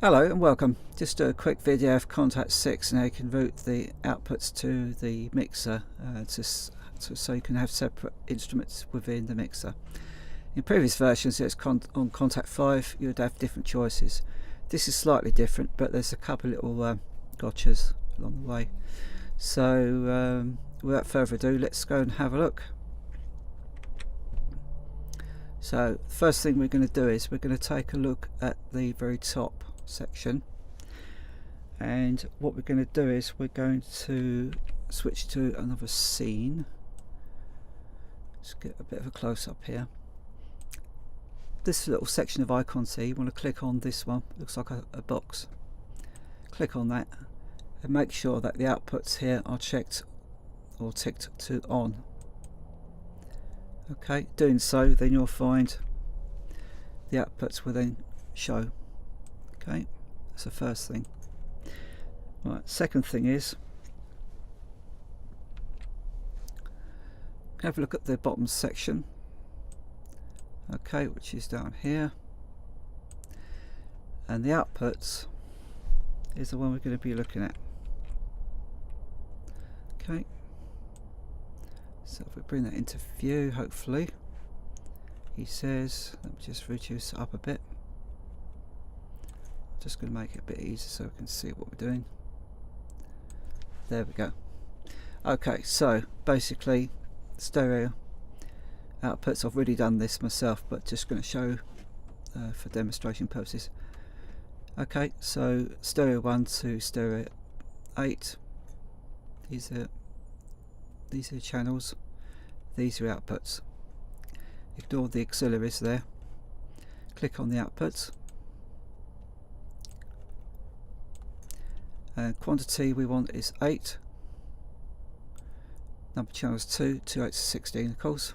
Hello and welcome. Just a quick video of Kontakt 6 and how you can route the outputs to the mixer so you can have separate instruments within the mixer. In previous versions on Kontakt 5 you would have different choices. This is slightly different, but there's a couple little gotchas along the way. So without further ado, let's go and have a look. So the first thing we're going to do is we're going to take a look at the very top section, and what we're going to do is we're going to switch to another scene. Let's get a bit of a close-up here. This little section of icons here, you want to click on this one. It looks like a box. Click on that and make sure that the outputs here are checked or ticked to on. Okay, doing so, then you'll find the outputs will then show. Okay, that's the first thing. Right, second thing is, have a look at the bottom section. Okay, which is down here, and the outputs is the one we're going to be looking at. Okay, so if we bring that into view, hopefully, he says, let me just reduce it up a bit. Just going to make it a bit easier so we can see what we're doing. There we go. Okay, so basically stereo outputs, I've already done this myself, but just going to show for demonstration purposes. Okay, so stereo 1 to stereo 8, these are channels, these are outputs. Ignore the auxiliaries there, click on the outputs, and quantity we want is 8, number of channels 2 to 8 to 16 of course.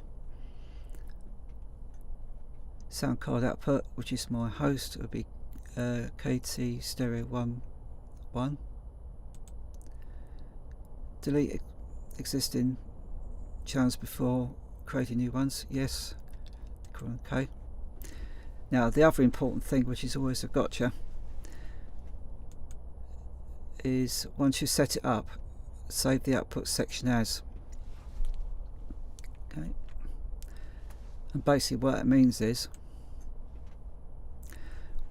Sound card output, which is my host, would be KT stereo 1 1. Delete existing channels before creating new ones, yes. Okay. Now the other important thing, which is always a gotcha, is once you set it up, save the output section as. Okay. And basically what it means is,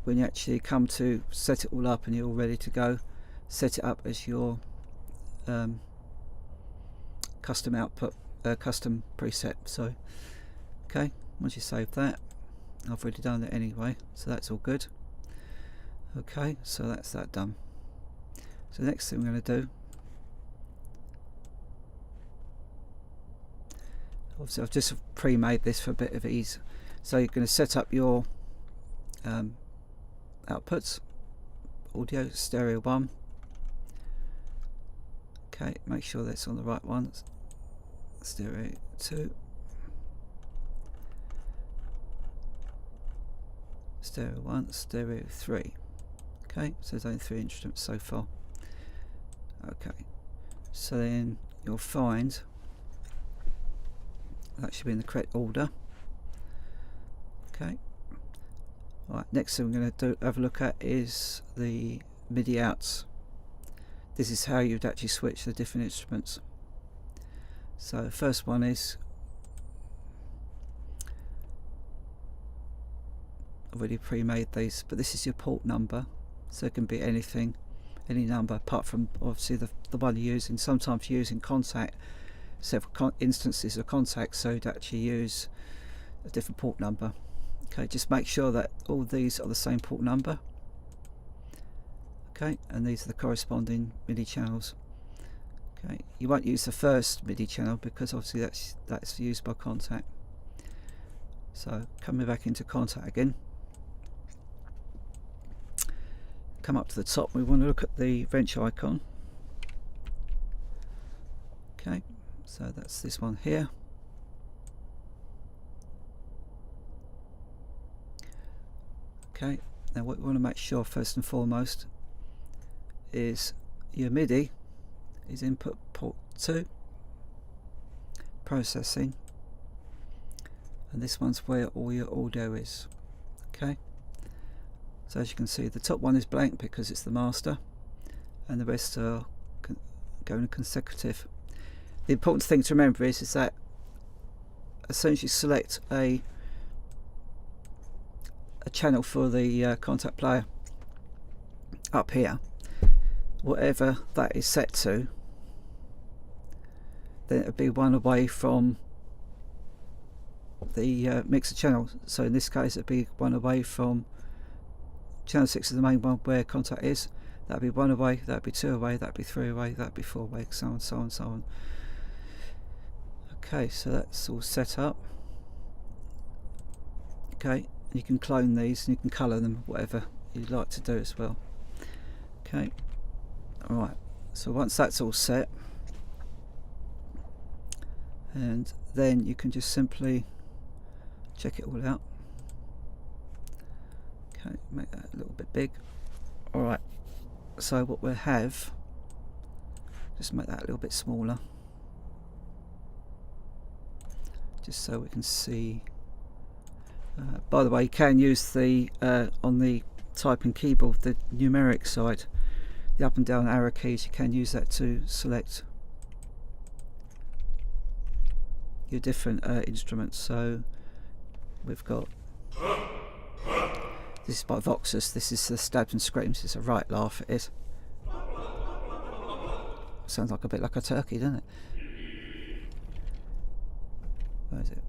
when you actually come to set it all up and you're all ready to go, set it up as your custom output, custom preset. So okay, once you save that, I've already done it anyway, so that's all good. Okay, so that's that done. So the next thing we're going to do, obviously I've just pre-made this for a bit of ease. So you're going to set up your outputs, audio stereo 1. Okay, make sure that's on the right one. Stereo 2, stereo 1, stereo 3. Okay, so there's only 3 instruments so far. Okay, so then you'll find that should be in the correct order. Okay. Right, next thing we're going to have a look at is the MIDI outs. This is how you'd actually switch the different instruments. So the first one is, I've already pre-made these, but this is your port number, so it can be anything, any number apart from obviously the one you're using. Sometimes you're using Kontakt, several instances of Kontakt, so you'd actually use a different port number. Okay, just make sure that all these are the same port number. Okay, and these are the corresponding MIDI channels. Okay, you won't use the first MIDI channel because obviously that's used by Kontakt. So coming back into Kontakt again, come up to the top, we want to look at the wrench icon. Okay, so that's this one here. Okay, now what we want to make sure first and foremost is your MIDI is input port 2, processing, and this one's where all your audio is. Okay, So as you can see, the top one is blank because it's the master, and the rest are going consecutive. The important thing to remember is that as soon as you select a channel for the Kontakt player up here, whatever that is set to, then it'll be one away from the mixer channel. So in this case it'd be one away from channel 6 is the main one where Kontakt is. That'd be one away, that'd be two away, that'd be three away, that'd be four away, so on, so on, so on. Okay, so that's all set up. Okay, you can clone these and you can colour them, whatever you'd like to do as well. Okay, alright, so once that's all set, and then you can just simply check it all out. Okay, make that a little bit big. Alright, so what we'll have, just make that a little bit smaller, just so we can see. By the way, you can use the on the typing keyboard, the numeric side, the up and down arrow keys, you can use that to select your different instruments. So we've got, this is by Voxus, this is the Stabs and Screams, it's a right laugh, it is. Sounds like a bit like a turkey, doesn't it? Where is it?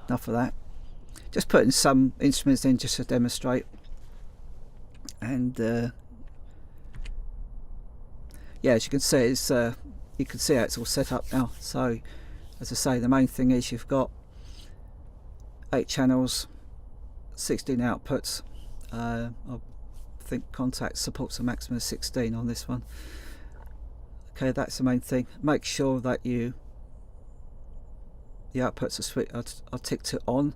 Enough of that. Just putting some instruments in just to demonstrate. And yeah, as you can see, it's you can see how it's all set up now. So as I say, the main thing is you've got 8 channels, 16 outputs. I think Kontakt supports a maximum of 16 on this one. Okay, that's the main thing. Make sure that the outputs are ticked to on.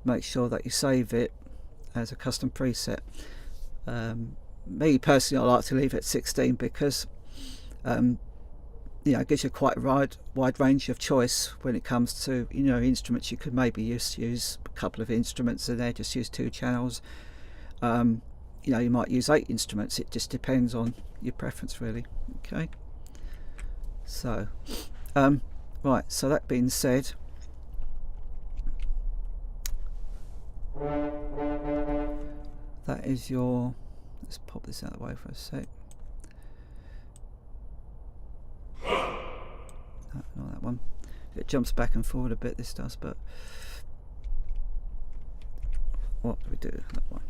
Make sure that you save it as a custom preset. Me personally, I like to leave it at 16 because you know, it gives you quite a wide range of choice when it comes to, you know, instruments. You could maybe use a couple of instruments in there, just use 2 channels. You know, you might use 8 instruments. It just depends on your preference, really. Okay, so right, so that being said, that is your, let's pop this out of the way for a sec. No, not that one. It jumps back and forward a bit, this does, but what do we do? That one.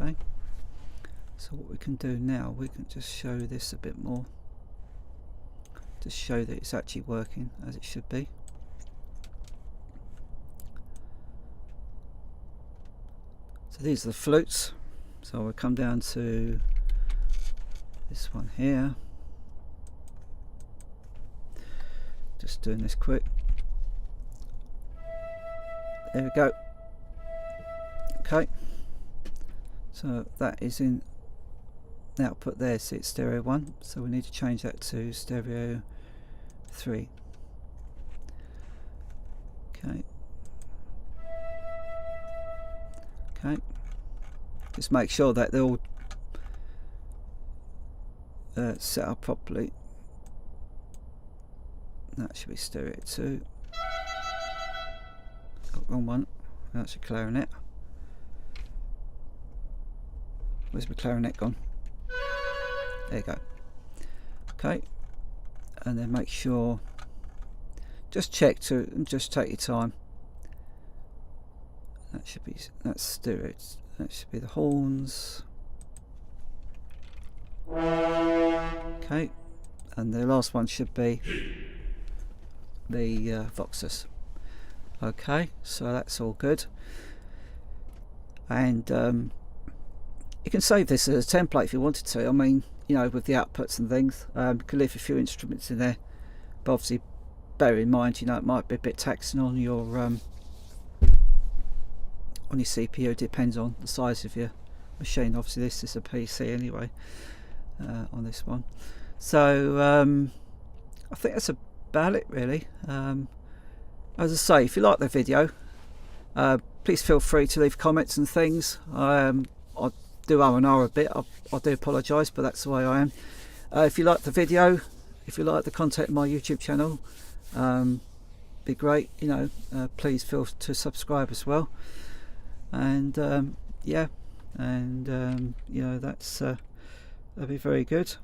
Okay, so what we can do now, we can just show this a bit more, to show that it's actually working as it should be. So these are the flutes, so we'll come down to this one here. Just doing this quick. There we go. Okay, so that is in the output there, so it's stereo 1, so we need to change that to stereo 3. Okay. Okay, just make sure that they're all set up properly. That should be stereo 2. Oh, wrong one. That's a clarinet. Where's my clarinet gone? There you go. Okay, and then make sure, just check to, and just take your time. That should be, that's stereo. That should be the horns. Okay, and the last one should be the Voxus. Okay, so that's all good, and you can save this as a template if you wanted to. I mean, you know, with the outputs and things, you can leave a few instruments in there, but obviously bear in mind, you know, it might be a bit taxing on your CPU. Depends on the size of your machine. Obviously this is a PC anyway on this one. So I think that's about it really. As I say, if you like the video, please feel free to leave comments and things. I do R&R a bit, I do apologise, but that's the way I am. If you like the video, if you like the content of my YouTube channel, be great, you know, please feel to subscribe as well. And yeah, and you know, that'd be very good.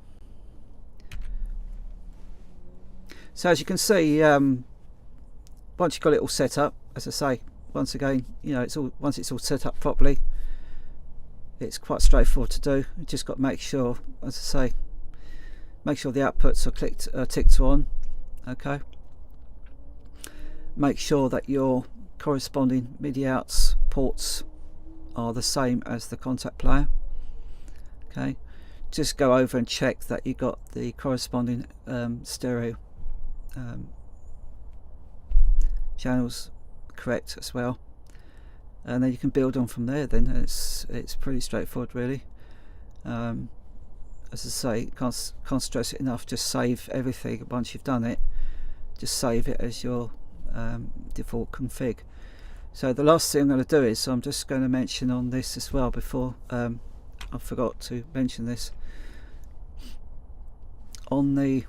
So as you can see, once you've got it all set up, as I say, once again, you know, once it's all set up properly, it's quite straightforward to do. You just got to make sure, as I say, make sure the outputs are ticked on. Okay. Make sure that your corresponding MIDI outs ports are the same as the Kontakt player. Okay. Just go over and check that you got the corresponding stereo channels correct as well, and then you can build on from there. Then it's pretty straightforward really. As I say, can't stress it enough, just save everything once you've done it. Just save it as your default config. So the last thing I'm going to do is I'm just going to mention on this as well before I forgot to mention this on the,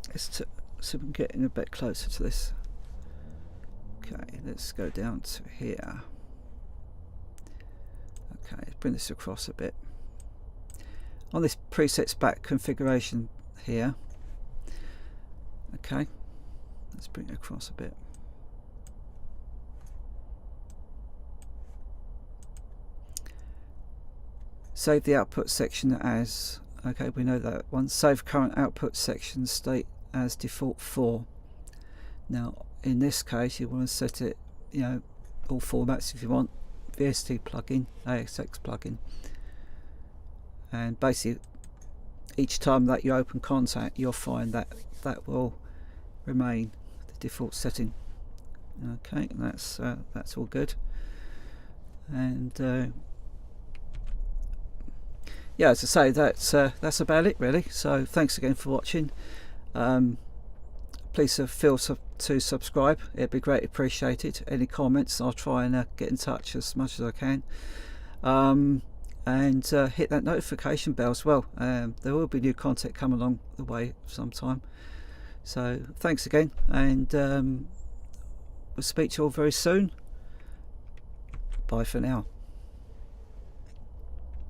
let's see if we can get in a bit closer to this. Okay, let's go down to here. Okay, bring this across a bit. On this presets back configuration here. Okay, let's bring it across a bit. Save the output section as, okay, we know that one. Save current output section state as default 4. Now in this case you want to set it, you know, all formats if you want. VST plugin, AXX plugin, and basically each time that you open Kontakt you'll find that that will remain the default setting. Okay, and that's all good. And yeah, as I say, that's about it really. So thanks again for watching. Please feel to subscribe, it'd be greatly appreciated. Any comments, I'll try and get in touch as much as I can. And hit that notification bell as well. There will be new content coming along the way sometime. So thanks again, and we'll speak to you all very soon. Bye for now.